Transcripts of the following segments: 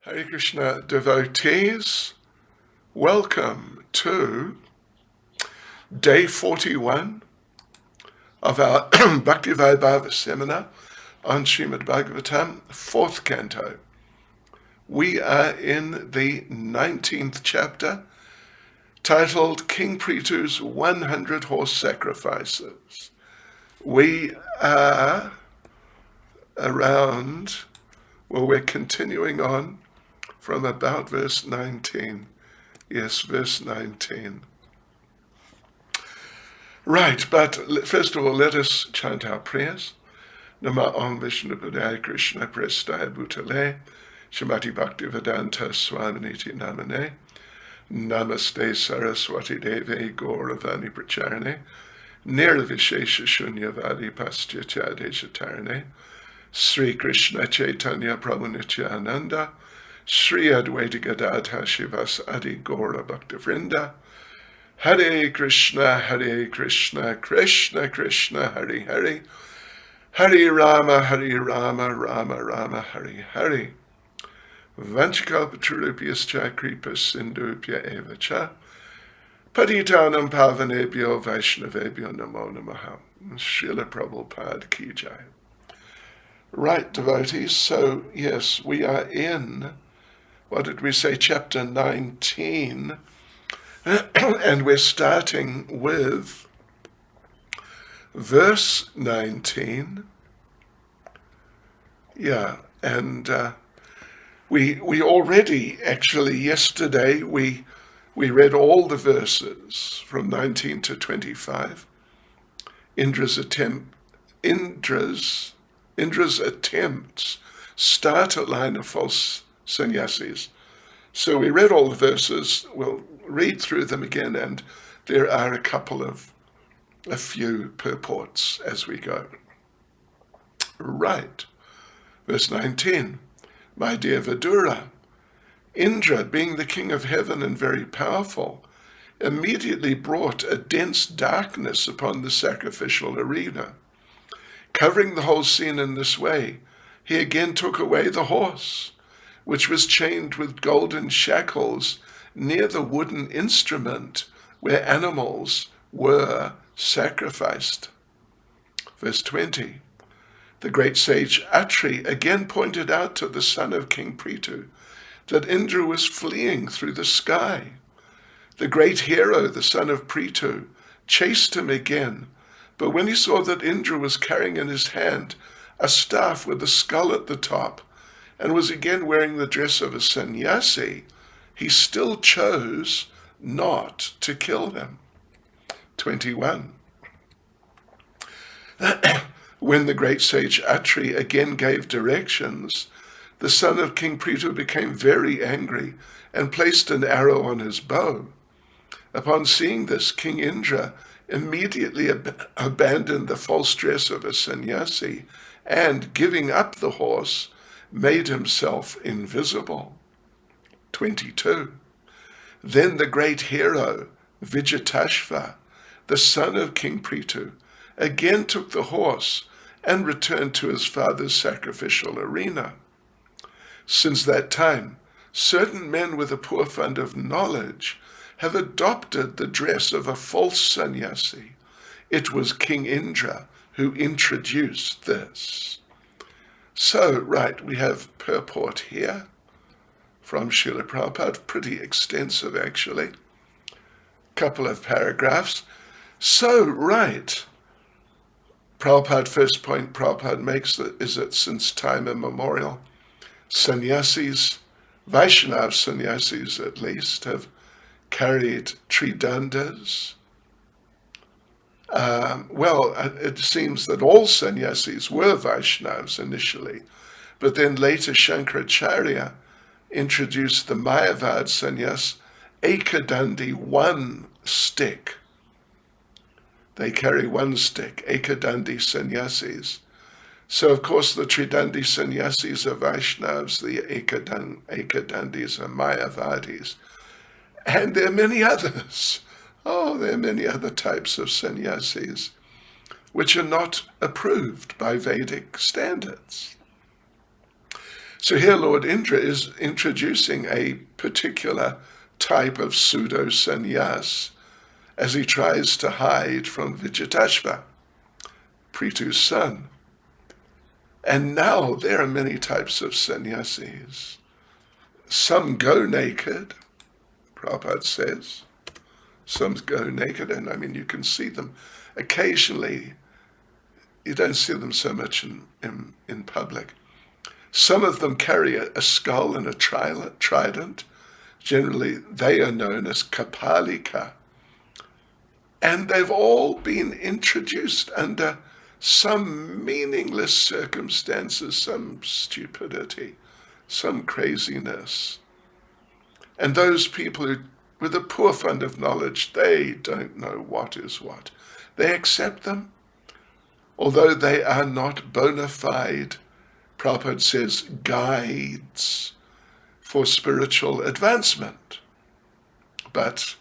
Hare Krishna devotees, welcome to day 41 of our Bhakti Vaibhava seminar on Srimad Bhagavatam, 4th Canto. We are in the 19th chapter, titled King Prithu's 100 Horse Sacrifices. We are we're continuing on from about verse 19. Yes, verse 19. Right, but first of all, let us chant our prayers. Nama Om Vishnu Padaya Krishna Prestaya Bhutale Shrimati Bhakti Vedanta Swaminiti Namane Namaste Saraswati Deve Gauravani Pracharane Nirvishesha Shunyavadi Pastyatya Deshatarane Sri Krishna Chaitanya Prabhu Nityananda Sri Advaita Gadadha Shivas Adi Gaura Bhakta Vrinda Hare Krishna, Krishna Krishna, Hare Hare, Hare Rama, Rama Rama, Hare Hare. Vanchakalpatarubhyascha kripa sindhubhya eva cha, Patitanam pavanebhyo vaishnavebhyo namo namaha. Srila Prabhupada ki jai. Right, devotees, so yes, we are in, what did we say, chapter 19, and we're starting with verse 19. Yeah, and we already, actually yesterday, we read all the verses from 19 to 25. Indra's attempts start a line of false sannyasis. So we read all the verses, we'll read through them again, and there are a few purports as we go. Right. Verse 19, my dear Vidura, Indra, being the king of heaven and very powerful, immediately brought a dense darkness upon the sacrificial arena. Covering the whole scene in this way, he again took away the horse, which was chained with golden shackles near the wooden instrument where animals were sacrificed. Verse 20, the great sage Atri again pointed out to the son of King Prithu that Indra was fleeing through the sky. The great hero, the son of Prithu, chased him again, but when he saw that Indra was carrying in his hand a staff with a skull at the top, and was again wearing the dress of a sannyasi, he still chose not to kill him. 21. When the great sage Atri again gave directions, the son of King Prithu became very angry and placed an arrow on his bow. Upon seeing this, King Indra immediately abandoned the false dress of a sannyasi and, giving up the horse, made himself invisible. 22. Then the great hero, Vijatashva, the son of King Prithu, again took the horse and returned to his father's sacrificial arena. Since that time, certain men with a poor fund of knowledge have adopted the dress of a false sannyasi. It was King Indra who introduced this. So, right, we have purport here from Srila Prabhupada, pretty extensive actually, couple of paragraphs. So, right, Prabhupada, first point Prabhupada makes is that since time immemorial, sannyasis, Vaishnava sannyasis at least, have carried tridandas. It seems that all sannyasis were Vaishnavas initially, but then later Shankaracharya introduced the Mayavad sannyas, Ekadandi, one stick. They carry one stick, Ekadandi sannyasis. So, of course, the Tridandi sannyasis are Vaishnavas, the Ekadandis are Mayavadis. And there are many others. Oh, there are many other types of sannyasis which are not approved by Vedic standards. So here Lord Indra is introducing a particular type of pseudo-sannyas as he tries to hide from Vidyatashva, Prithu's son. And now there are many types of sannyasis. Some go naked, Prabhupada says. Some go naked, and I mean, you can see them occasionally. You don't see them so much in public. Some of them carry a skull and a trident. Generally, they are known as Kapalika. And they've all been introduced under some meaningless circumstances, some stupidity, some craziness. And those people who, with a poor fund of knowledge, they don't know what is what. They accept them, although they are not bona fide, Prabhupada says, guides for spiritual advancement. But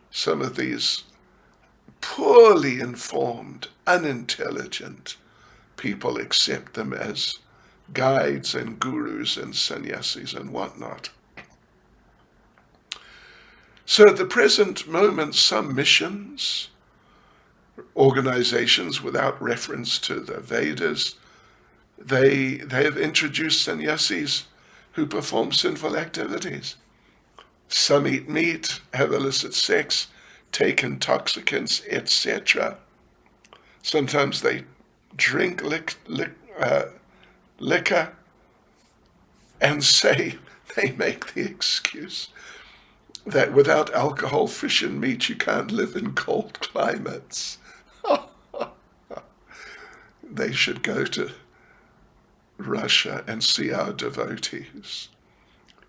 some of these poorly informed, unintelligent people accept them as guides and gurus and sannyasis and whatnot. So at the present moment, some missions, organizations without reference to the Vedas, they have introduced sannyasis who perform sinful activities. Some eat meat, have illicit sex, take intoxicants, etc. Sometimes they drink liquor and say, they make the excuse that without alcohol, fish and meat, you can't live in cold climates. They should go to Russia and see our devotees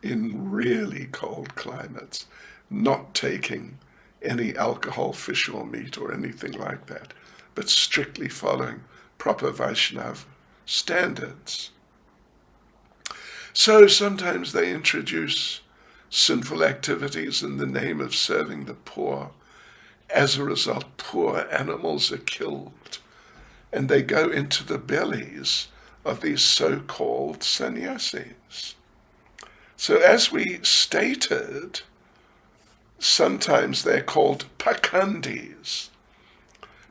in really cold climates, not taking any alcohol, fish or meat or anything like that, but strictly following proper Vaishnava standards. So sometimes they introduce sinful activities in the name of serving the poor. As a result, poor animals are killed, and they go into the bellies of these so-called sannyasis. So as we stated, sometimes they're called pakandis.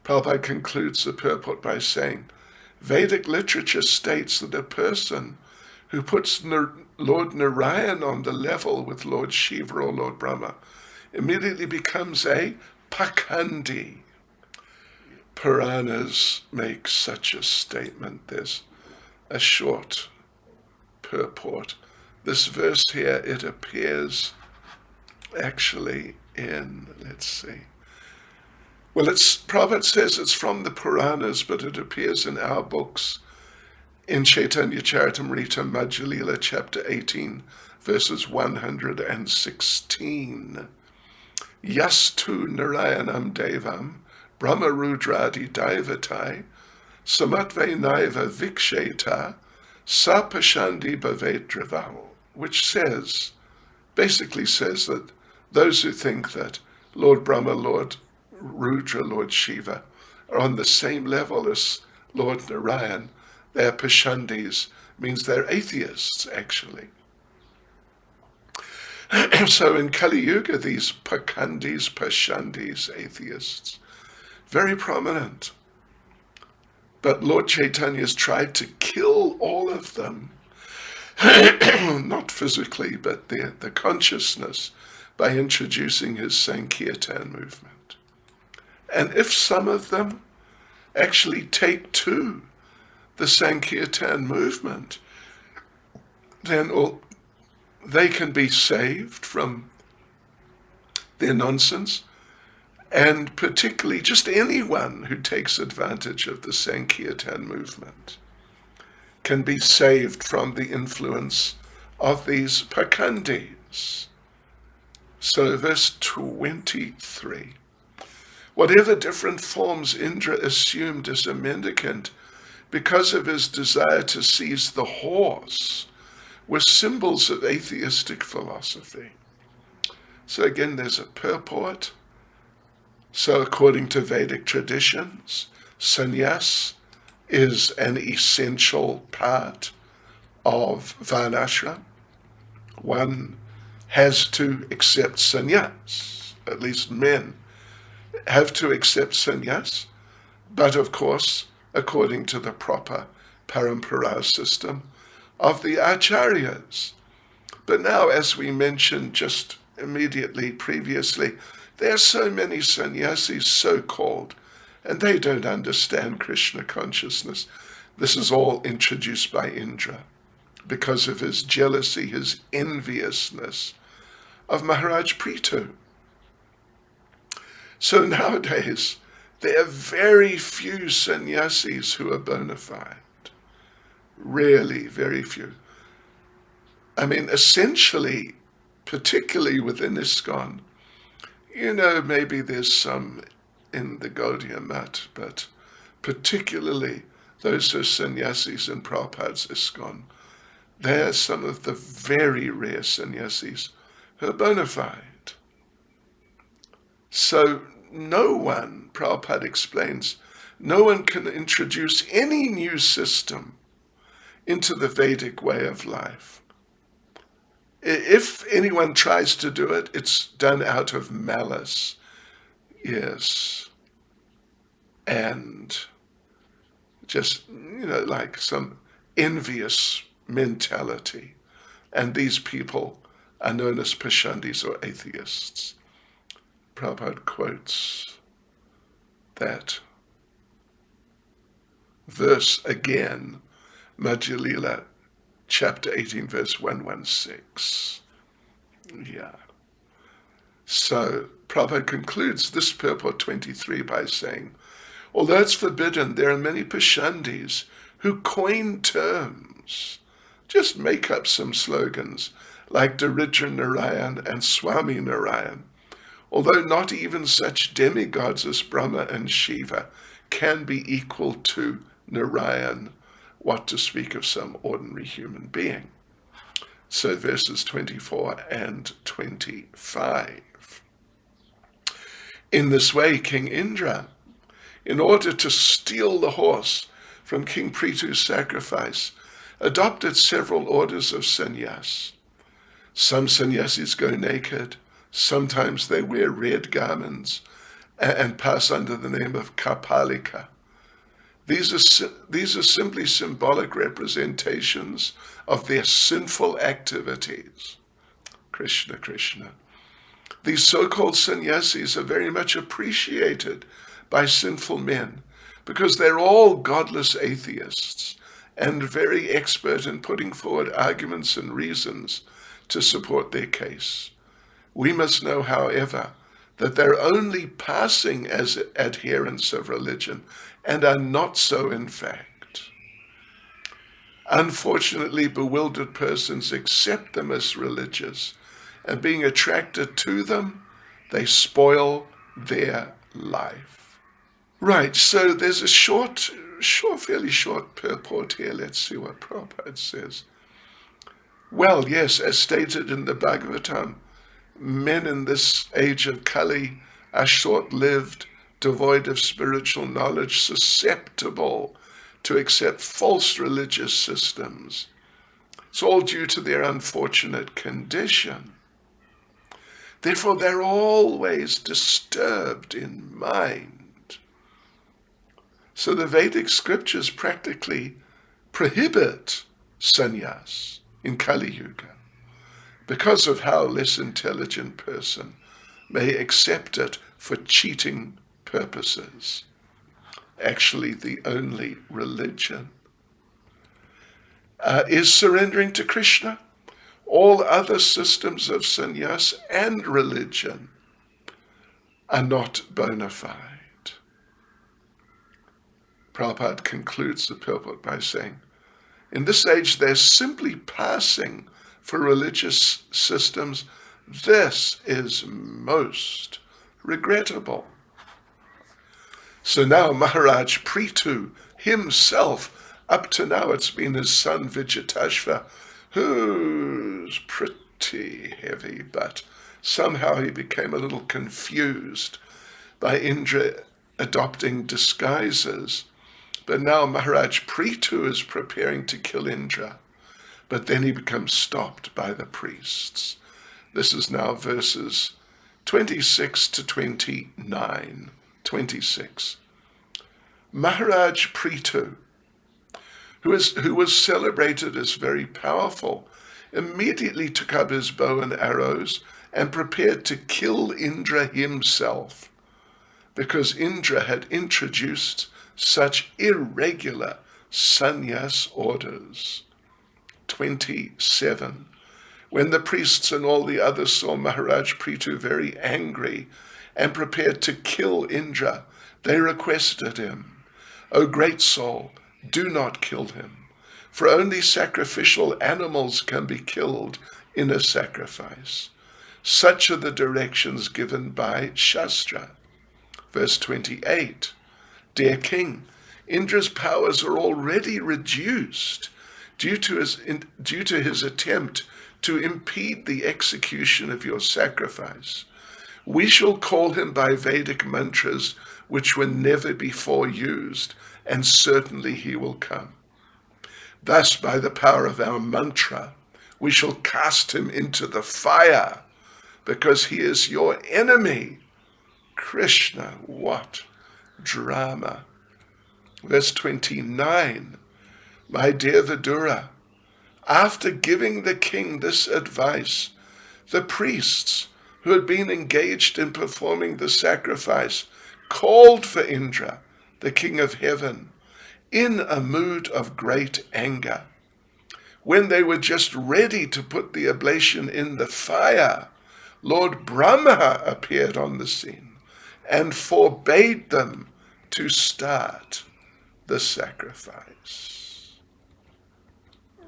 Prabhupada concludes the purport by saying, Vedic literature states that a person who puts Lord Narayan on the level with Lord Shiva or Lord Brahma immediately becomes a pakandi. Puranas make such a statement. There's a short purport. This verse here, it appears actually in, let's see. Well, Prabhupada says it's from the Puranas, but it appears in our books in Chaitanya Charitamrita Madhya Lila, chapter 18, verses 116. Yastu Narayanam Devam Brahma Rudradi Daivatai Samatve Naiva Viksheta Sapashandi Bhavedraval, which basically says that those who think that Lord Brahma, Lord Rudra, Lord Shiva are on the same level as Lord Narayan, they're Pashandis, means they're atheists, actually. So in Kali Yuga, these Pakandis, Pashandis, atheists, very prominent. But Lord Chaitanya's tried to kill all of them, not physically, but the consciousness, by introducing his Sankirtan movement. And if some of them actually take to the Sankirtan movement, then they can be saved from their nonsense, and particularly just anyone who takes advantage of the Sankirtan movement can be saved from the influence of these Pakandis. So verse 23, whatever different forms Indra assumed as a mendicant because of his desire to seize the horse were symbols of atheistic philosophy. So again, there's a purport. So according to Vedic traditions, sannyas is an essential part of Varnashram. One has to accept sannyas, at least men have to accept sannyas, but of course, according to the proper parampara system of the acharyas. But now, as we mentioned just immediately previously, there are so many sannyasis, so-called, and they don't understand Krishna consciousness. This is all introduced by Indra because of his jealousy, his enviousness of Maharaj Prithu. So nowadays, there are very few sannyasis who are bona fide. Really, very few. I mean, essentially, particularly within ISKCON, maybe there's some in the Gaudiya Mat, but particularly those who are sannyasis in Prabhupada's ISKCON, they are some of the very rare sannyasis who are bona fide. So no one, Prabhupada explains, no one can introduce any new system into the Vedic way of life. If anyone tries to do it, it's done out of malice, yes, and just, like some envious mentality. And these people are known as Pashandis or atheists. Prabhupada quotes that verse again, Madhya Lila, chapter 18, verse 116. Yeah. So Prabhupada concludes this purport 23 by saying, although it's forbidden, there are many Pashandis who coin terms, just make up some slogans like Daridra Narayan and Swami Narayan, although not even such demigods as Brahma and Shiva can be equal to Narayan, what to speak of some ordinary human being. So verses 24 and 25. In this way, King Indra, in order to steal the horse from King Prithu's sacrifice, adopted several orders of sannyas. Some sannyasis go naked, sometimes they wear red garments and pass under the name of kapalika. These are simply symbolic representations of their sinful activities. Krishna, Krishna. These so-called sannyasis are very much appreciated by sinful men because they're all godless atheists and very expert in putting forward arguments and reasons to support their case. We must know, however, that they're only passing as adherents of religion and are not so in fact. Unfortunately, bewildered persons accept them as religious, and being attracted to them, they spoil their life. Right, so there's a fairly short purport here. Let's see what Prabhupada says. Well, yes, as stated in the Bhagavatam, men in this age of Kali are short-lived, devoid of spiritual knowledge, susceptible to accept false religious systems. It's all due to their unfortunate condition. Therefore, they're always disturbed in mind. So the Vedic scriptures practically prohibit sannyas in Kali Yuga because of how a less intelligent person may accept it for cheating purposes. Actually, the only religion is surrendering to Krishna. All other systems of sannyas and religion are not bona fide. Prabhupada concludes the purport by saying, in this age they're simply passing for religious systems. This is most regrettable. So now Maharaj Prithu himself, up to now it's been his son Vijitashva, who's pretty heavy, but somehow he became a little confused by Indra adopting disguises. But now Maharaj Prithu is preparing to kill Indra. but then he becomes stopped by the priests. This is now verses 26 to 29. 26. Maharaj Prithu, who was celebrated as very powerful, immediately took up his bow and arrows and prepared to kill Indra himself, because Indra had introduced such irregular sannyas orders. 27. When the priests and all the others saw Maharaj Prithu very angry and prepared to kill Indra, they requested him, "O great soul, do not kill him, for only sacrificial animals can be killed in a sacrifice. Such are the directions given by Shastra." Verse 28. Dear King, Indra's powers are already reduced due to his attempt to impede the execution of your sacrifice. We shall call him by Vedic mantras which were never before used, and certainly he will come. Thus, by the power of our mantra, we shall cast him into the fire, because he is your enemy. Krishna, what drama. Verse 29. My dear Vidura, after giving the king this advice, the priests who had been engaged in performing the sacrifice called for Indra, the king of heaven, in a mood of great anger. When they were just ready to put the oblation in the fire, Lord Brahma appeared on the scene and forbade them to start the sacrifice.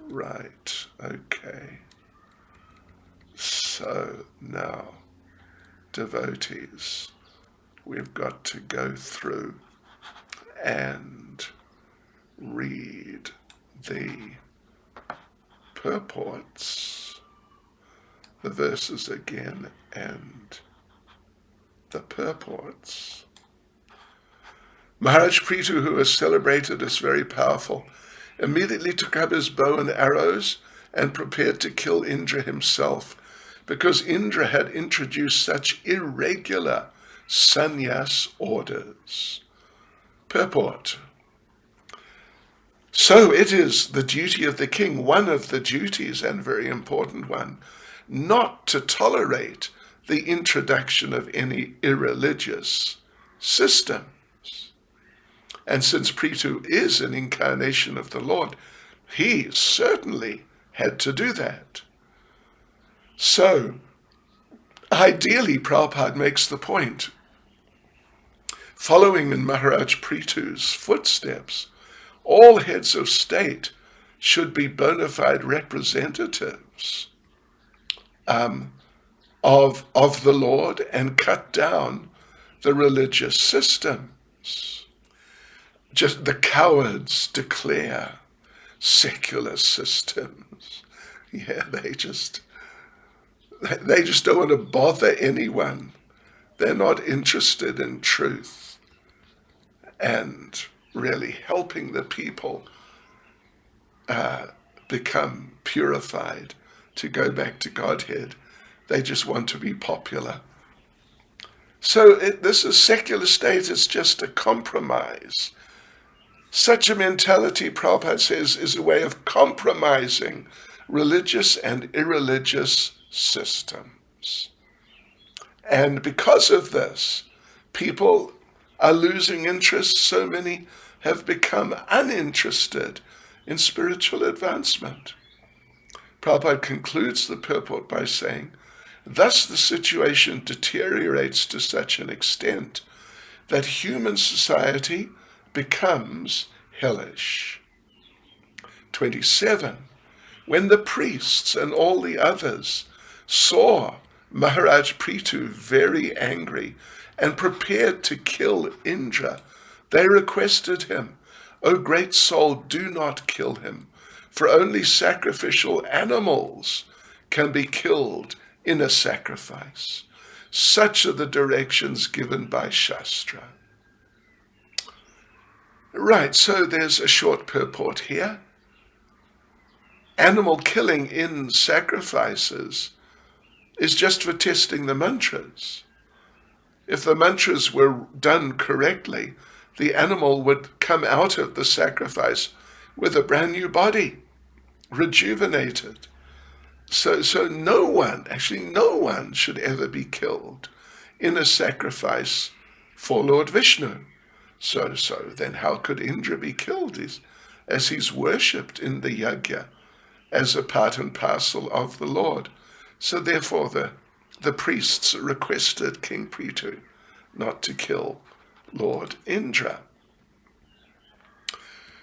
Right, okay. So now, devotees, we've got to go through and read the purports, the verses again, and the purports. Maharaj Prithu, who was celebrated as very powerful, immediately took up his bow and arrows and prepared to kill Indra himself, because Indra had introduced such irregular sannyas orders. Purport. So it is the duty of the king, one of the duties, and very important one, not to tolerate the introduction of any irreligious systems. And since Prithu is an incarnation of the Lord, he certainly had to do that. So, ideally, Prabhupada makes the point, following in Maharaj Prithu's footsteps, all heads of state should be bona fide representatives of the Lord and cut down the religious systems. Just the cowards declare secular systems. Yeah, they just don't want to bother anyone. They're not interested in truth and really helping the people become purified to go back to Godhead. They just want to be popular. So this is secular state is just a compromise. Such a mentality, Prabhupada says, is a way of compromising religious and irreligious systems. And because of this, people are losing interest. So many have become uninterested in spiritual advancement. Prabhupada concludes the purport by saying, thus the situation deteriorates to such an extent that human society becomes hellish. 27. When the priests and all the others saw Maharaj Prithu very angry and prepared to kill Indra, they requested him, O great soul, do not kill him, for only sacrificial animals can be killed in a sacrifice. Such are the directions given by Shastra. Right, so there's a short purport here. animal killing in sacrifices is just for testing the mantras. If the mantras were done correctly, the animal would come out of the sacrifice with a brand new body, rejuvenated. So no one should ever be killed in a sacrifice for Lord Vishnu. So then how could Indra be killed as he's worshipped in the yajna as a part and parcel of the Lord? So therefore the priests requested King Prithu not to kill Lord Indra.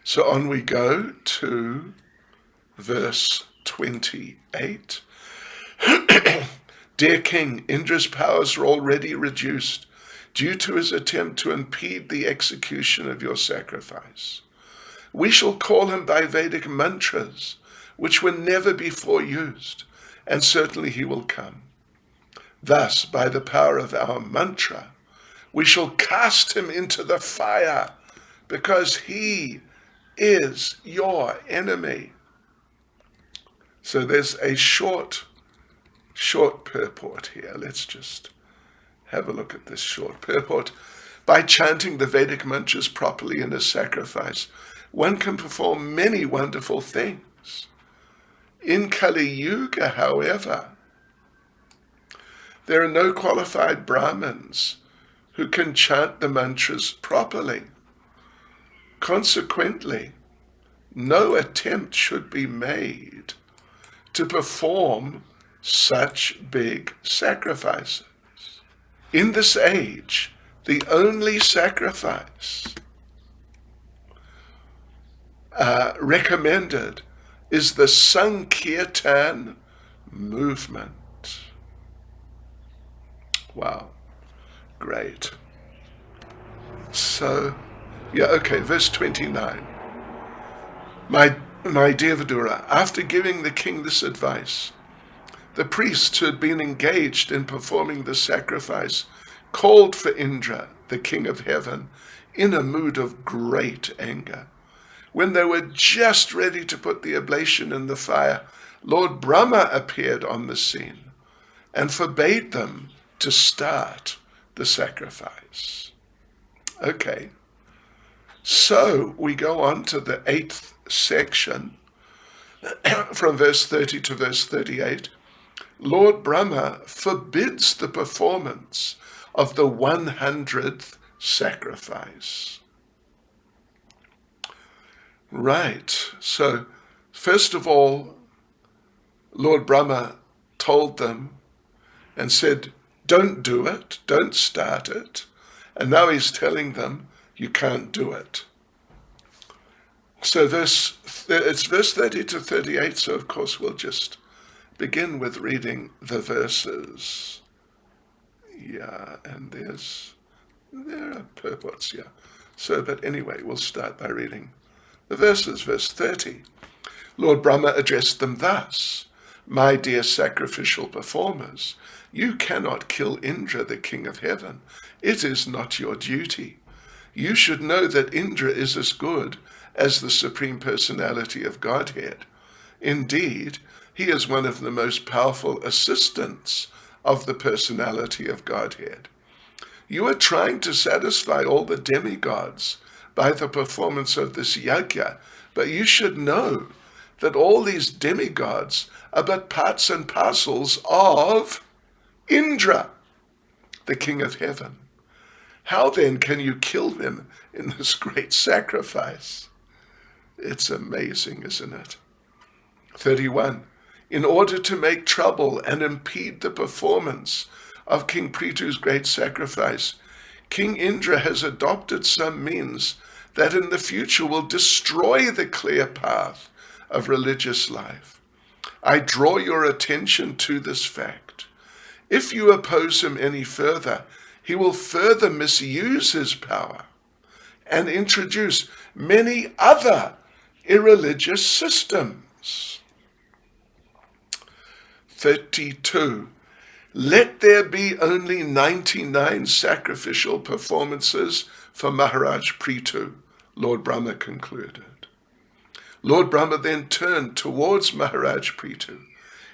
So on we go to verse 28. Dear King, Indra's powers are already reduced due to his attempt to impede the execution of your sacrifice. We shall call him by Vedic mantras, which were never before used, and certainly he will come. Thus, by the power of our mantra, we shall cast him into the fire, because he is your enemy. So there's a short purport here. Let's just have a look at this short purport. By chanting the Vedic mantras properly in a sacrifice, one can perform many wonderful things. In Kali Yuga, however, there are no qualified Brahmins who can chant the mantras properly. Consequently, no attempt should be made to perform such big sacrifices. In this age, the only sacrifice recommended is the Sankirtan movement. Wow, great. So, verse 29. My dear Vidura, after giving the king this advice, the priests who had been engaged in performing the sacrifice called for Indra, the king of heaven, in a mood of great anger. When they were just ready to put the oblation in the fire, Lord Brahma appeared on the scene and forbade them to start the sacrifice. Okay, so we go on to the 8th section, from verse 30 to verse 38. Lord Brahma forbids the performance of the 100th sacrifice. Right, so first of all, Lord Brahma told them and said, don't do it, don't start it. And now he's telling them, you can't do it. So it's verse 30 to 38, so of course we'll just begin with reading the verses. Yeah, and there are purports, yeah. So, but anyway, we'll start by reading the verses. Verse 30. Lord Brahma addressed them thus: My dear sacrificial performers, you cannot kill Indra, the king of heaven. It is not your duty. You should know that Indra is as good as the Supreme Personality of Godhead. Indeed, he is one of the most powerful assistants of the Personality of Godhead. You are trying to satisfy all the demigods by the performance of this yajna, but you should know that all these demigods are but parts and parcels of Indra, the king of heaven. How then can you kill them in this great sacrifice? It's amazing, isn't it? 31. In order to make trouble and impede the performance of King Prithu's great sacrifice, King Indra has adopted some means that in the future will destroy the clear path of religious life. I draw your attention to this fact. If you oppose him any further, he will further misuse his power and introduce many other irreligious systems. 32. Let there be only 99 sacrificial performances for Maharaj Prithu, Lord Brahma concluded. Lord Brahma then turned towards Maharaj Prithu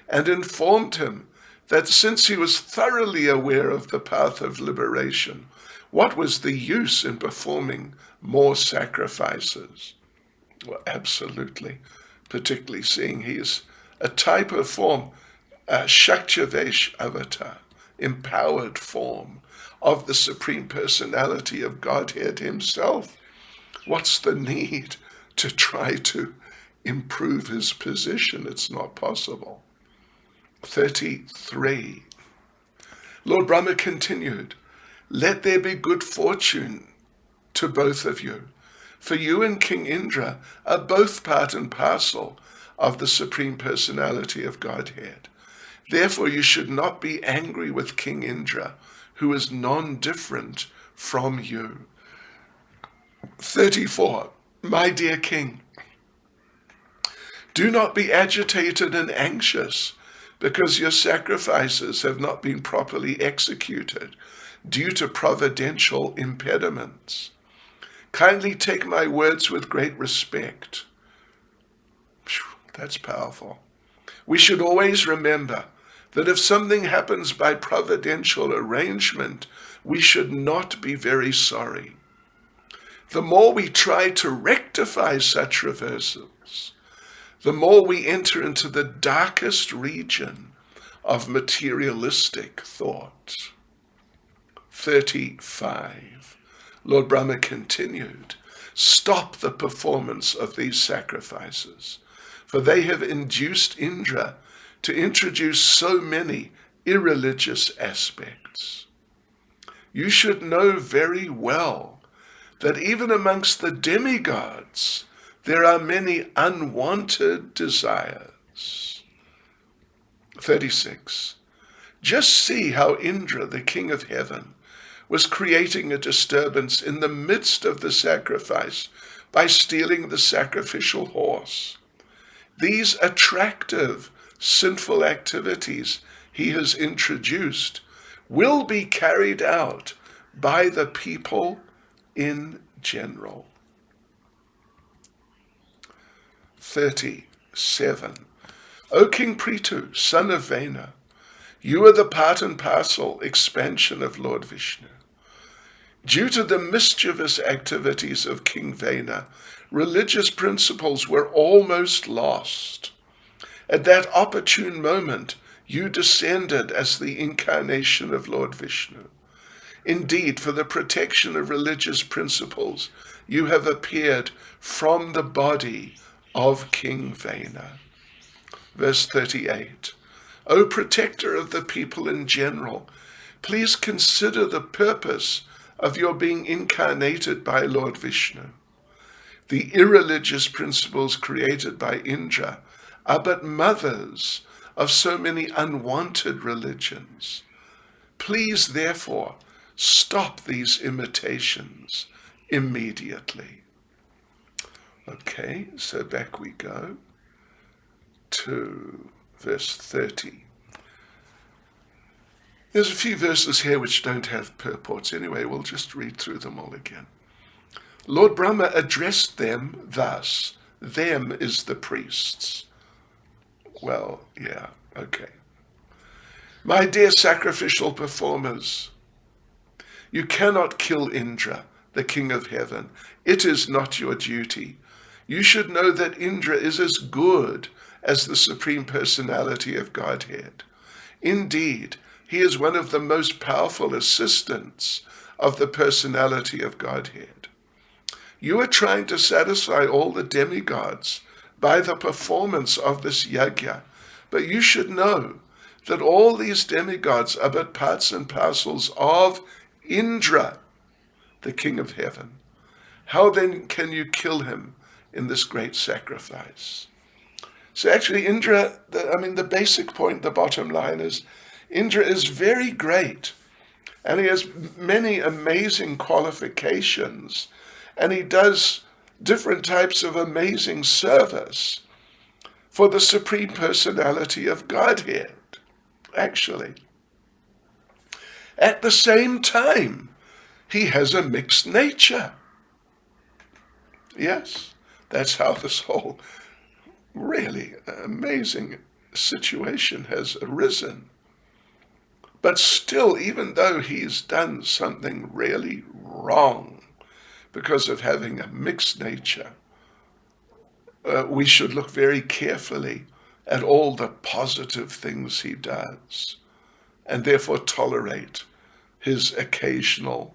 and informed him that since he was thoroughly aware of the path of liberation, what was the use in performing more sacrifices? Well, absolutely, particularly seeing he is a type of form, Shaktivesh avatar, empowered form of the Supreme Personality of Godhead himself. What's the need to try to improve his position? It's not possible. 33. Lord Brahma continued, "Let there be good fortune to both of you, for you and King Indra are both part and parcel of the Supreme Personality of Godhead. Therefore you should not be angry with King Indra, who is non-different from you." 34. My dear king, do not be agitated and anxious because your sacrifices have not been properly executed due to providential impediments. Kindly take my words with great respect. That's powerful. We should always remember that if something happens by providential arrangement, we should not be very sorry. The more we try to rectify such reversals, the more we enter into the darkest region of materialistic thought. 35. Lord Brahma continued, "Stop the performance of these sacrifices, for they have induced Indra to introduce so many irreligious aspects. You should know very well that even amongst the demigods, there are many unwanted desires." 36. Just see how Indra, the king of heaven, was creating a disturbance in the midst of the sacrifice by stealing the sacrificial horse. These attractive, sinful activities he has introduced will be carried out by the people in general. 37. O King Prithu, son of Vena, you are the part and parcel expansion of Lord Vishnu. Due to the mischievous activities of King Vena, religious principles were almost lost. At that opportune moment, you descended as the incarnation of Lord Vishnu. Indeed, for the protection of religious principles, you have appeared from the body of King Vena. Verse 38. O protector of the people in general, please consider the purpose of your being incarnated by Lord Vishnu. The irreligious principles created by Indra are but mothers of so many unwanted religions. Please, therefore, stop these imitations immediately. Okay, so back we go to verse 30. There's a few verses here which don't have purports anyway. We'll just read through them all again. Lord Brahma addressed them thus. Them is the priests. Well, yeah, okay. My dear sacrificial performers, you cannot kill Indra, the king of heaven. It is not your duty. You should know that Indra is as good as the Supreme Personality of Godhead. Indeed, he is one of the most powerful assistants of the Personality of Godhead. You are trying to satisfy all the demigods by the performance of this yajna, but you should know that all these demigods are but parts and parcels of Indra, the king of heaven. How then can you kill him in this great sacrifice? So actually Indra, the basic point, the bottom line is, Indra is very great, and he has many amazing qualifications, and he does different types of amazing service for the Supreme Personality of Godhead, actually. At the same time, he has a mixed nature. Yes, that's how this whole really amazing situation has arisen. But still, even though he's done something really wrong because of having a mixed nature, we should look very carefully at all the positive things he does, and therefore tolerate his occasional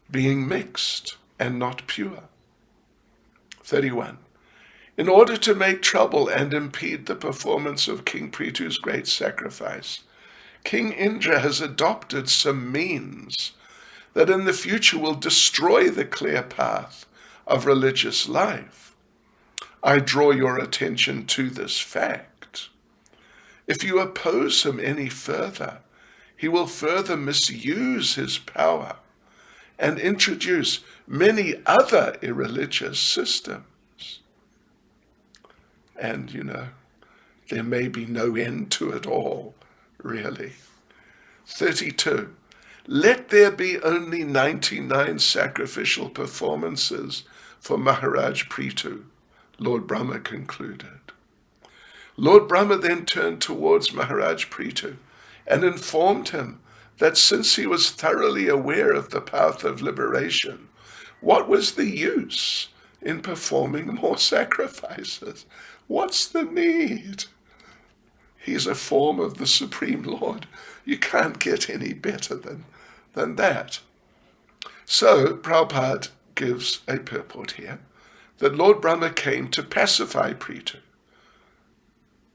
being mixed and not pure. 31. In order to make trouble and impede the performance of King Prithu's great sacrifice, King Indra has adopted some means that in the future will destroy the clear path of religious life. I draw your attention to this fact. If you oppose him any further, he will further misuse his power and introduce many other irreligious systems. And, there may be no end to it all, really. 32. Let there be only 99 sacrificial performances for Maharaj Prithu, Lord Brahma concluded. Lord Brahma then turned towards Maharaj Prithu and informed him that since he was thoroughly aware of the path of liberation, what was the use in performing more sacrifices? What's the need? He's a form of the Supreme Lord. You can't get any better than that. So Prabhupada gives a purport here that Lord Brahma came to pacify Prithu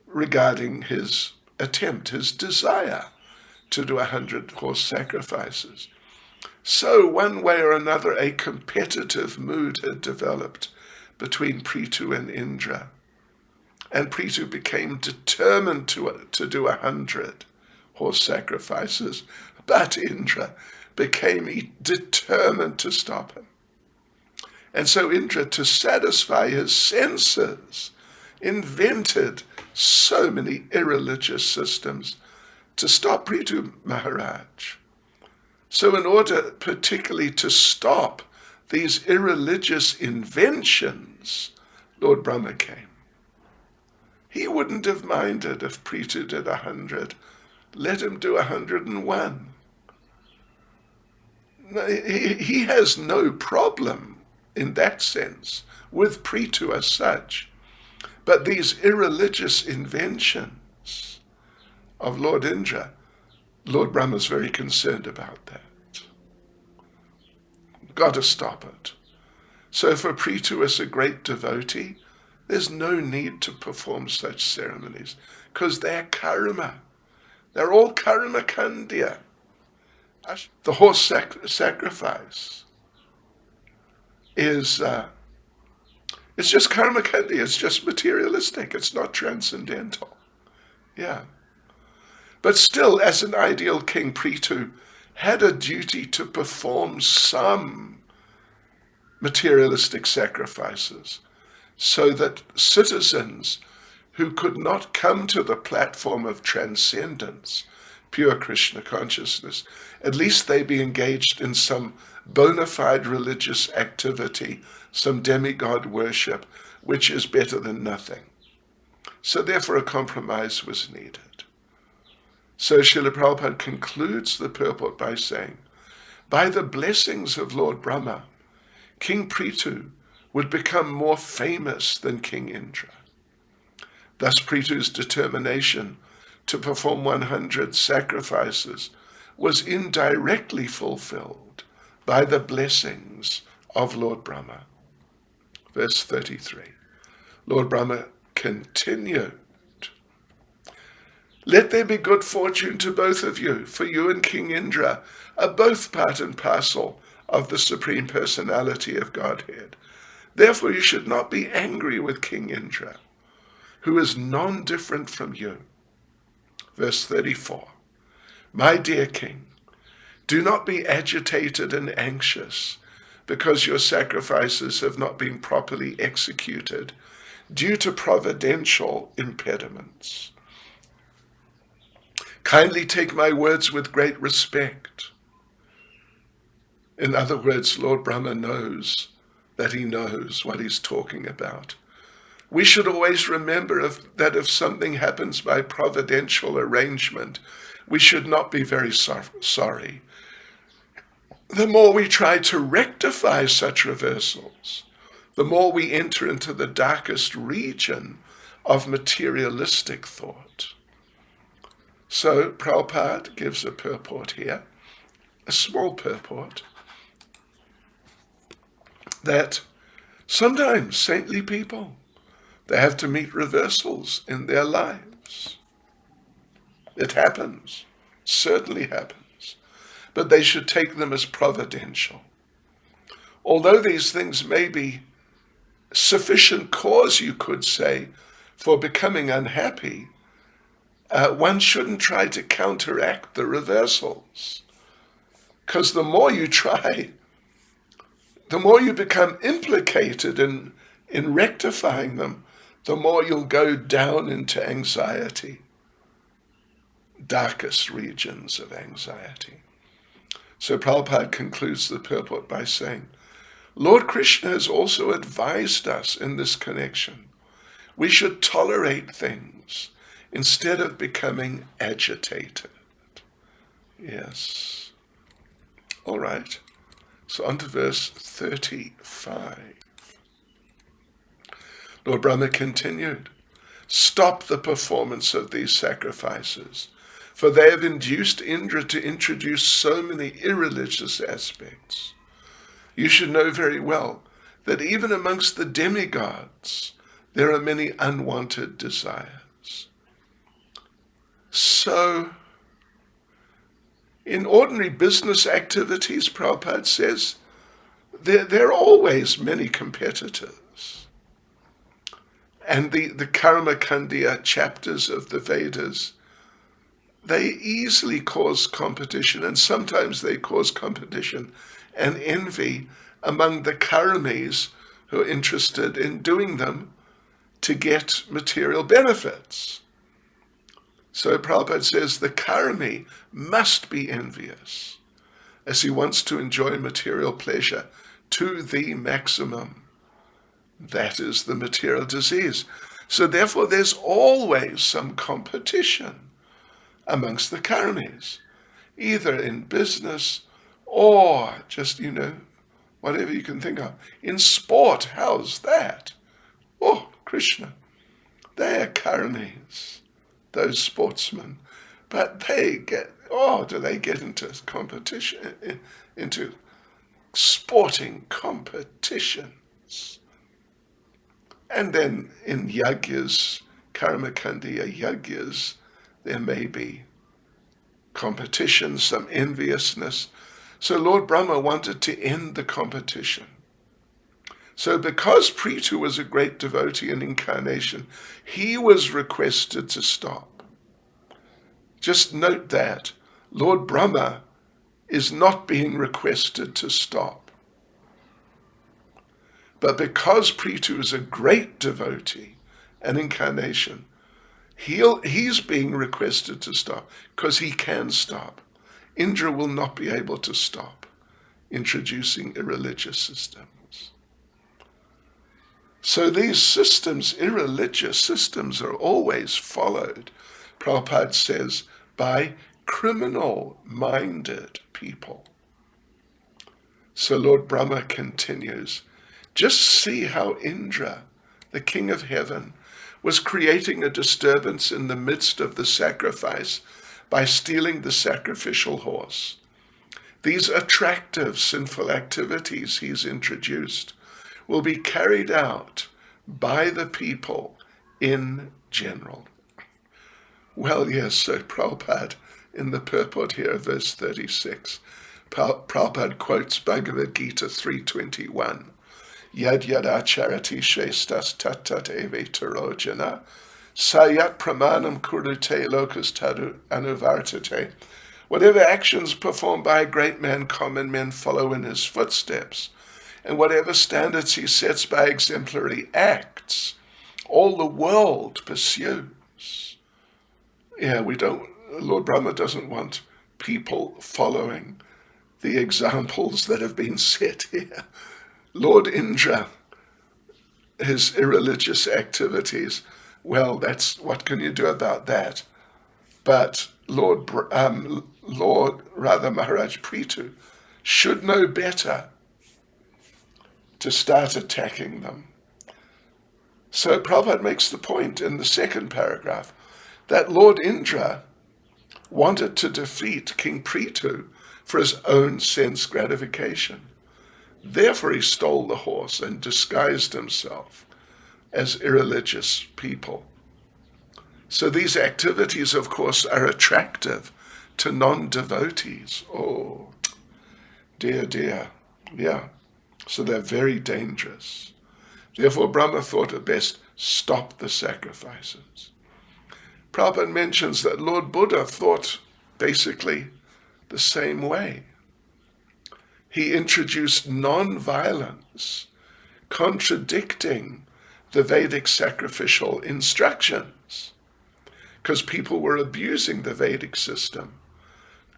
regarding his attempt, his desire to do 100 horse sacrifices. So one way or another, a competitive mood had developed between Prithu and Indra. And Prithu became determined to do 100 horse sacrifices, but Indra became determined to stop him. And so Indra, to satisfy his senses, invented so many irreligious systems to stop Prithu Maharaj. So in order particularly to stop these irreligious inventions, Lord Brahma came. He wouldn't have minded if Prithu did 100. Let him do 101. He has no problem in that sense with Prithu as such. But these irreligious inventions of Lord Indra, Lord Brahma is very concerned about that. Got to stop it. So for Prithu as a great devotee, there's no need to perform such ceremonies because they're karma. They're all karma kandya. The horse sacrifice is it's just karma kandya. It's just materialistic. It's not transcendental. Yeah. But still, as an ideal king, Prithu had a duty to perform some materialistic sacrifices, so that citizens who could not come to the platform of transcendence, pure Krishna consciousness, at least they be engaged in some bona fide religious activity, some demigod worship, which is better than nothing. So therefore a compromise was needed. So Srila Prabhupada concludes the purport by saying, by the blessings of Lord Brahma, King Prithu would become more famous than King Indra. Thus Prithu's determination to perform 100 sacrifices was indirectly fulfilled by the blessings of Lord Brahma. Verse 33. Lord Brahma continued, let there be good fortune to both of you, for you and King Indra are both part and parcel of the Supreme Personality of Godhead. Therefore you should not be angry with King Indra, who is non-different from you. Verse 34. My dear king, do not be agitated and anxious because your sacrifices have not been properly executed due to providential impediments. Kindly take my words with great respect. In other words, Lord Brahma knows that he knows what he's talking about. We should always remember that if something happens by providential arrangement, we should not be very sorry. The more we try to rectify such reversals, the more we enter into the darkest region of materialistic thought. So Prabhupada gives a purport here, a small purport, that sometimes saintly people, they have to meet reversals in their lives. It happens, certainly happens, but they should take them as providential. Although these things may be sufficient cause, you could say, for becoming unhappy, one shouldn't try to counteract the reversals. Because the more you try, the more you become implicated in rectifying them, the more you'll go down into anxiety, darkest regions of anxiety. So Prabhupada concludes the purport by saying, Lord Krishna has also advised us in this connection. We should tolerate things instead of becoming agitated. Yes. All right. So on to verse 35. Lord Brahma continued, stop the performance of these sacrifices, for they have induced Indra to introduce so many irreligious aspects. You should know very well that even amongst the demigods, there are many unwanted desires. So, in ordinary business activities, Prabhupada says, there are always many competitors. And the Karma Kandiya chapters of the Vedas, they easily cause competition, and sometimes they cause competition and envy among the karmis who are interested in doing them to get material benefits. So Prabhupada says the karmi must be envious, as he wants to enjoy material pleasure to the maximum. That is the material disease. So therefore there's always some competition amongst the karmis, either in business or just, whatever you can think of. In sport, how's that? Oh, Krishna, they're karmis, those sportsmen. But do they get into competition, into sporting competitions? And then in yagyas, karmakandiya yagyas, there may be competition, some enviousness. So Lord Brahma wanted to end the competition. So because Prithu was a great devotee in incarnation, he was requested to stop. Just note that Lord Brahma is not being requested to stop. But because Prithu is a great devotee and incarnation, he's being requested to stop because he can stop. Indra will not be able to stop introducing irreligious systems. So these systems, irreligious systems, are always followed, Prabhupada says, by criminal-minded people. So Lord Brahma continues, just see how Indra, the king of heaven, was creating a disturbance in the midst of the sacrifice by stealing the sacrificial horse. These attractive, sinful activities he's introduced will be carried out by the people in general. Well, yes, so Prabhupada, in the purport here, verse 36, Prabhupada quotes Bhagavad Gita 3:21. Yad acharati shrestas tat eve tarojana, sayat pramanam kurute locus tadu anuvartate. Whatever actions performed by a great man, common men follow in his footsteps. And whatever standards he sets by exemplary acts, all the world pursues. Lord Brahma doesn't want people following the examples that have been set here. Lord Indra his irreligious activities, well, that's what can you do about that? But Maharaj Prithu should know better to start attacking them. So Prabhupada makes the point in the second paragraph that Lord Indra wanted to defeat King Prithu for his own sense gratification. Therefore he stole the horse and disguised himself as irreligious people. So these activities, of course, are attractive to non-devotees. Oh, dear, dear. Yeah. So they're very dangerous. Therefore, Brahma thought it best stop the sacrifices. Prabhupada mentions that Lord Buddha thought basically the same way. He introduced non-violence, contradicting the Vedic sacrificial instructions, because people were abusing the Vedic system,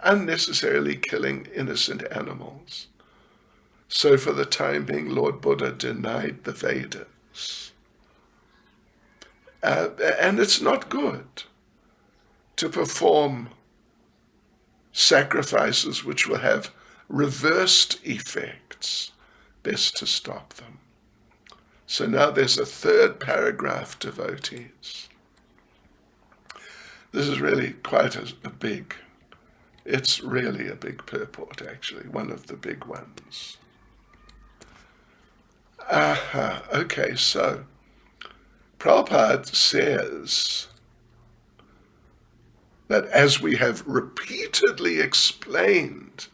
unnecessarily killing innocent animals. So for the time being, Lord Buddha denied the Vedas. And it's not good to perform sacrifices which will have reversed effects. Best to stop them. So now there's a third paragraph, devotees. This is really quite a big, it's really a big purport, actually, one of the big ones. Okay, so Prabhupada says that as we have repeatedly explained,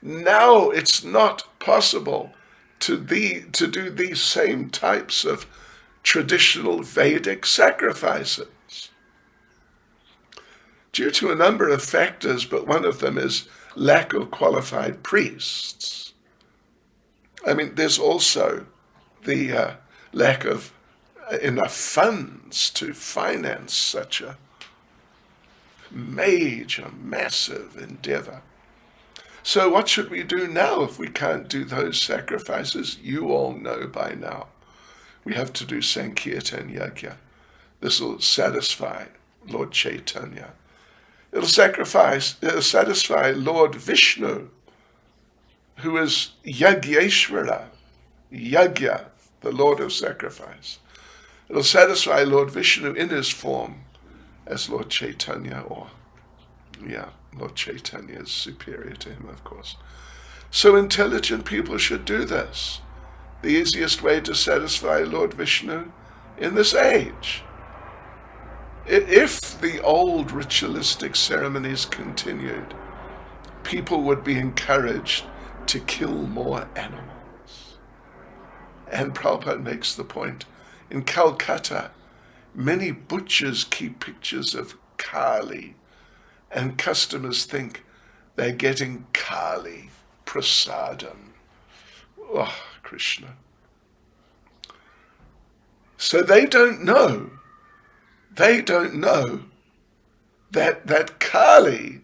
now it's not possible to do these same types of traditional Vedic sacrifices due to a number of factors, but one of them is lack of qualified priests. I mean, there's also the lack of enough funds to finance such a major, massive endeavor. So what should we do now if we can't do those sacrifices? You all know by now. We have to do Sankirtan Yajna. This will satisfy Lord Chaitanya. It'll satisfy Lord Vishnu, who is Yagyeshvara, Yajna, the Lord of Sacrifice. It'll satisfy Lord Vishnu in his form as Lord Chaitanya, Lord Chaitanya is superior to him, of course. So intelligent people should do this. The easiest way to satisfy Lord Vishnu in this age. If the old ritualistic ceremonies continued, people would be encouraged to kill more animals. And Prabhupada makes the point, in Calcutta, many butchers keep pictures of Kali, and customers think they're getting Kali prasadam. Oh, Krishna. So they don't know that Kali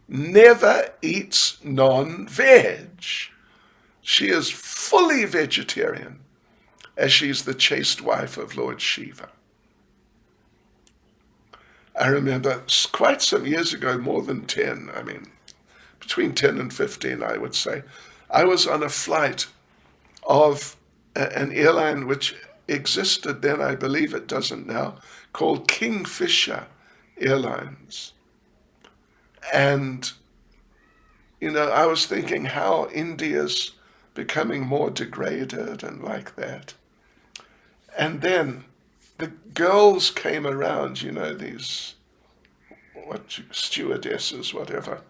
never eats non-veg. She is fully vegetarian, as she's the chaste wife of Lord Shiva. I remember quite some years ago, more than 10, between 10 and 15, I would say, I was on a flight of an airline which existed then, I believe it doesn't now, called Kingfisher Airlines. And, I was thinking how India's becoming more degraded and like that. And then the girls came around, these stewardesses, whatever,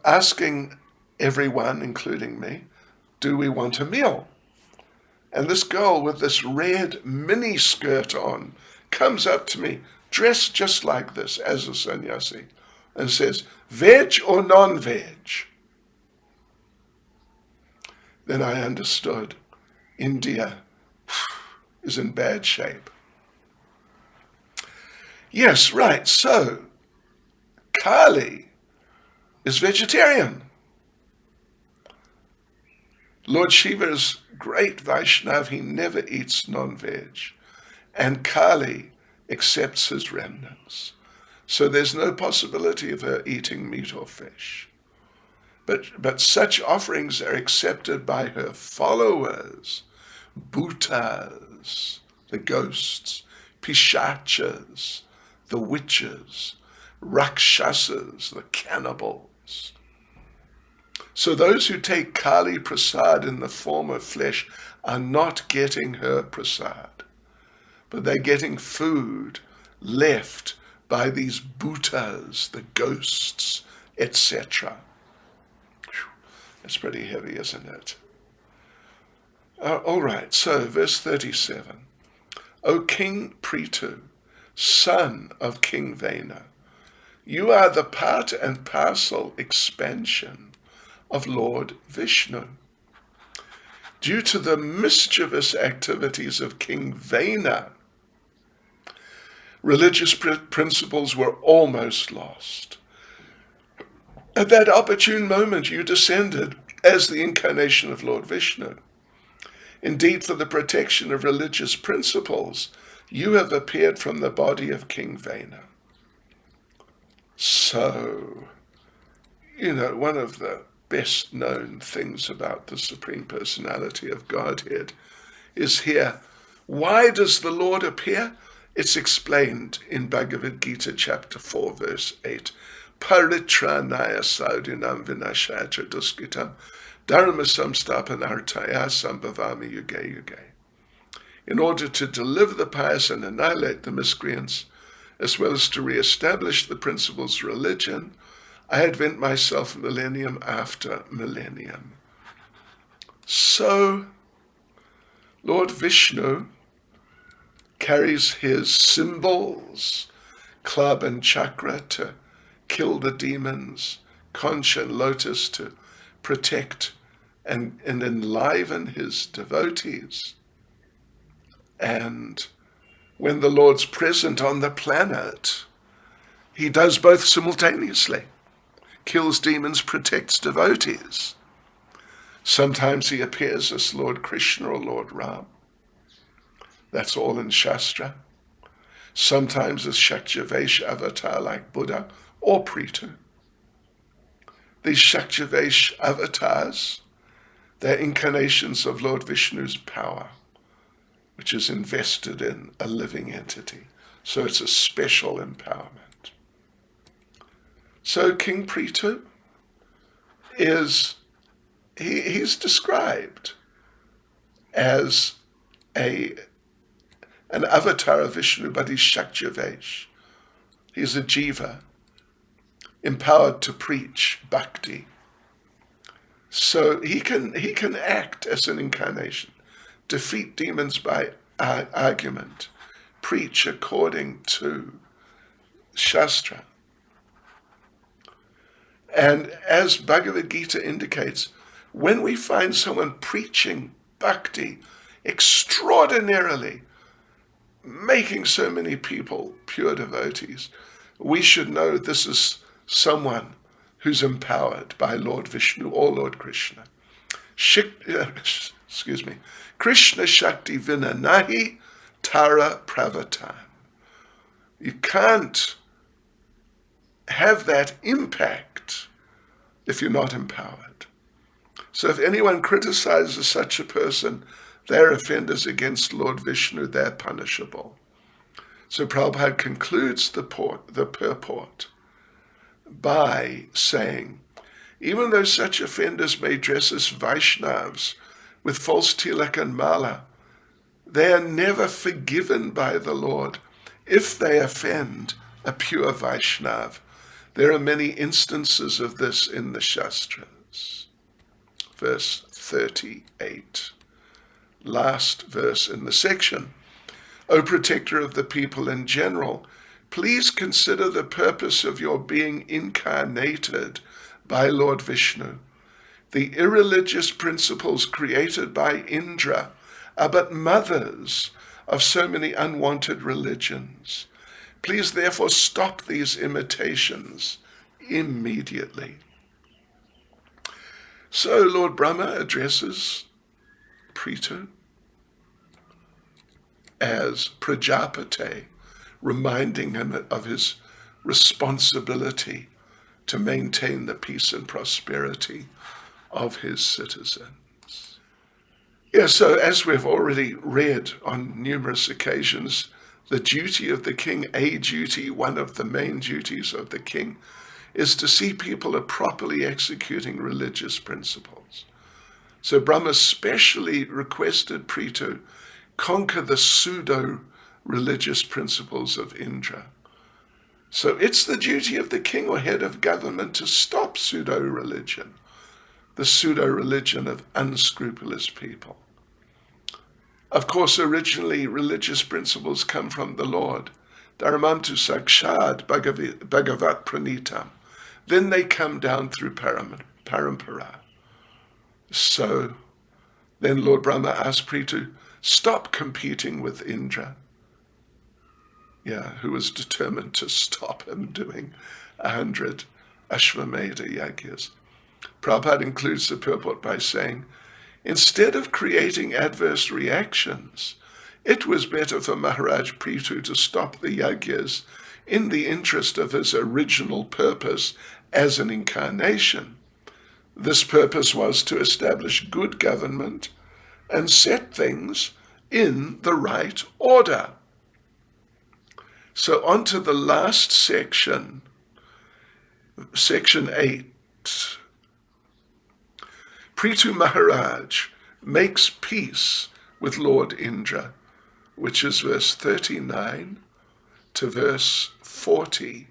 asking everyone, including me, do we want a meal? And this girl with this red mini skirt on comes up to me, dressed just like this, as a sannyasi, and says, veg or non-veg? Then I understood India is in bad shape. Yes, right, so Kali is vegetarian. Lord Shiva's great Vaishnav, he never eats non-veg. And Kali accepts his remnants. So there's no possibility of her eating meat or fish. But such offerings are accepted by her followers, bhutas, the ghosts, pishachas, the witches, rakshasas, the cannibals. So those who take Kali prasad in the form of flesh are not getting her prasad, but they're getting food left by these bhutas, the ghosts, etc. That's pretty heavy, isn't it? All right, so verse 37. O King Prithu, son of King Vena, you are the part and parcel expansion of Lord Vishnu. Due to the mischievous activities of King Vena, religious principles were almost lost. At that opportune moment, you descended as the incarnation of Lord Vishnu. Indeed, for the protection of religious principles, you have appeared from the body of King Vena. So, one of the best known things about the Supreme Personality of Godhead is here. Why does the Lord appear? It's explained in Bhagavad Gita chapter 4 verse 8. Paritranaya saudinam vinashaya duskitam dharma samstapanartaya sambhavami yuge yuge. In order to deliver the pious and annihilate the miscreants, as well as to re-establish the principles of religion, I advent myself millennium after millennium. So, Lord Vishnu carries his symbols, club and chakra, to kill the demons, conch and lotus to protect and enliven his devotees. And when the Lord's present on the planet, he does both simultaneously. Kills demons, protects devotees. Sometimes he appears as Lord Krishna or Lord Ram. That's all in Shastra. Sometimes as Shakyavesh avatar like Buddha or Prithu. These Shakyavesh avatars, they're incarnations of Lord Vishnu's power, which is invested in a living entity. So it's a special empowerment. So King Prithu he's described as an avatar of Vishnu, but he's Shakyavesh. He's a jiva, empowered to preach Bhakti. So he can act as an incarnation, defeat demons by argument, preach according to Shastra. And as Bhagavad Gita indicates, when we find someone preaching Bhakti extraordinarily, making so many people pure devotees, we should know this is someone who's empowered by Lord Vishnu or Lord Krishna. Krishna Shakti Vina Nahi Tara Pravatam. You can't have that impact if you're not empowered. So if anyone criticizes such a person, they're offenders against Lord Vishnu, they're punishable. So Prabhupada concludes the purport by saying, even though such offenders may dress as Vaishnavas with false tilak and mala, they are never forgiven by the Lord if they offend a pure Vaishnav. There are many instances of this in the Shastras. Verse 38, last verse in the section. O protector of the people in general, please consider the purpose of your being incarnated by Lord Vishnu. The irreligious principles created by Indra are but mothers of so many unwanted religions. Please therefore stop these imitations immediately. So Lord Brahma addresses Prithu as Prajapati, reminding him of his responsibility to maintain the peace and prosperity of his citizens. Yes, so as we've already read on numerous occasions, the duty of the king, one of the main duties of the king, is to see people are properly executing religious principles. So Brahma specially requested Prithu conquer the pseudo-religious principles of Indra. So it's the duty of the king or head of government to stop pseudo-religion, the pseudo-religion of unscrupulous people. Of course, originally religious principles come from the Lord. Dharmantu Sakshad Bhagavat Pranitam. Then they come down through parampara. So then Lord Brahma asked Prithu, stop competing with Indra. Who was determined to stop him doing 100 Ashvamedha Yagyas. Prabhupada includes the purport by saying, instead of creating adverse reactions, it was better for Maharaj Prithu to stop the yagyas in the interest of his original purpose as an incarnation. This purpose was to establish good government and set things in the right order. So on to the last section, section 8. Prithu Maharaj makes peace with Lord Indra, which is verse 39 to verse 42.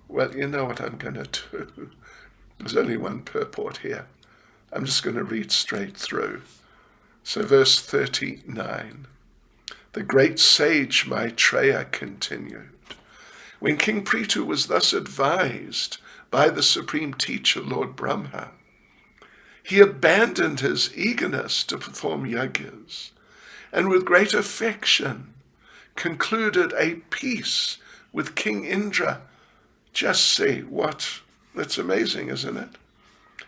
Well, you know what I'm going to do. There's only one purport here. I'm just going to read straight through. So verse 39. The great sage Maitreya continued. When King Prithu was thus advised by the supreme teacher, Lord Brahma, he abandoned his eagerness to perform yagyas and with great affection concluded a peace with King Indra. Just see what, that's amazing, isn't it?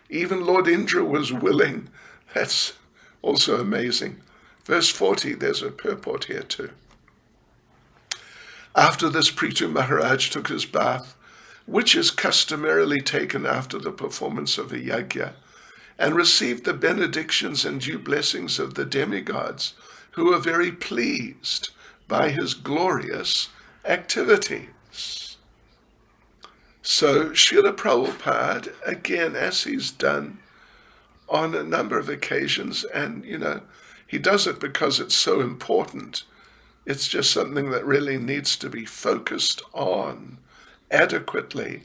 Even Lord Indra was willing. That's also amazing. Verse 40, there's a purport here too. After this, Prithu Maharaj took his bath, which is customarily taken after the performance of a yagya, and received the benedictions and due blessings of the demigods, who were very pleased by his glorious activities. So Srila Prabhupada, again, as he's done on a number of occasions, and he does it because it's so important. It's just something that really needs to be focused on adequately.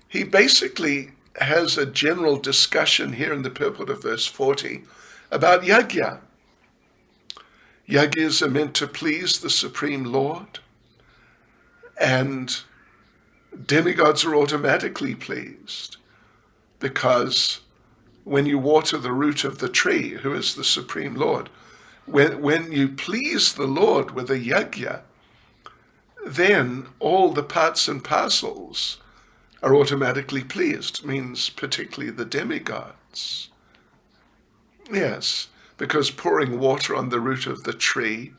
He basically has a general discussion here in the purport of verse 40 about yagya. Yagyas are meant to please the Supreme Lord, and demigods are automatically pleased because when you water the root of the tree, who is the Supreme Lord, when you please the Lord with a yagya, then all the parts and parcels are automatically pleased, means particularly the demigods. Yes, because pouring water on the root of the tree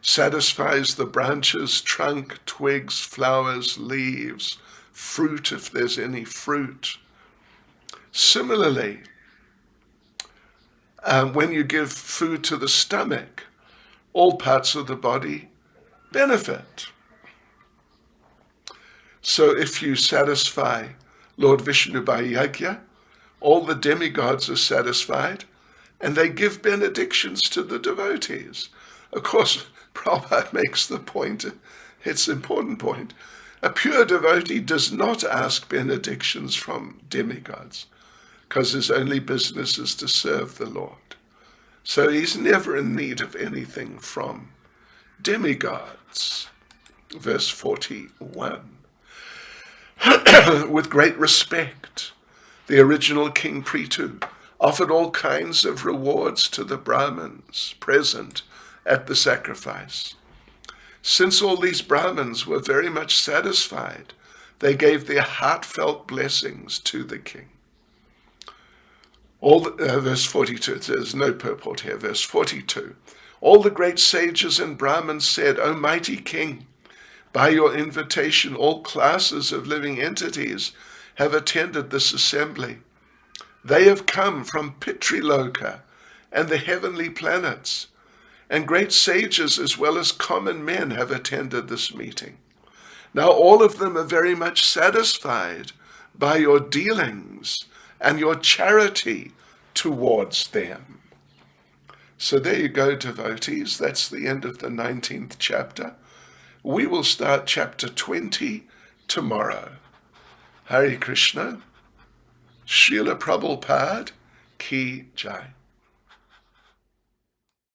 satisfies the branches, trunk, twigs, flowers, leaves, fruit, if there's any fruit. Similarly, when you give food to the stomach, all parts of the body benefit. So if you satisfy Lord Vishnu by yagya, all the demigods are satisfied, and they give benedictions to the devotees. Of course, Prabhupada makes the point, it's an important point. A pure devotee does not ask benedictions from demigods, because his only business is to serve the Lord. So he's never in need of anything from demigods. Verse 41. With great respect, the original King Prithu offered all kinds of rewards to the Brahmins present at the sacrifice. Since all these Brahmins were very much satisfied They gave their heartfelt blessings to the king. Verse 42, there's no purport here. Verse 42, all the great sages and Brahmins said, O mighty king, by your invitation, all classes of living entities have attended this assembly. They have come from Pitriloka and the heavenly planets, and great sages as well as common men have attended this meeting. Now all of them are very much satisfied by your dealings and your charity towards them. So there you go, devotees. That's the end of the 19th chapter. We will start chapter 20 tomorrow. Hare Krishna. Srila Prabhupada Ki Jai.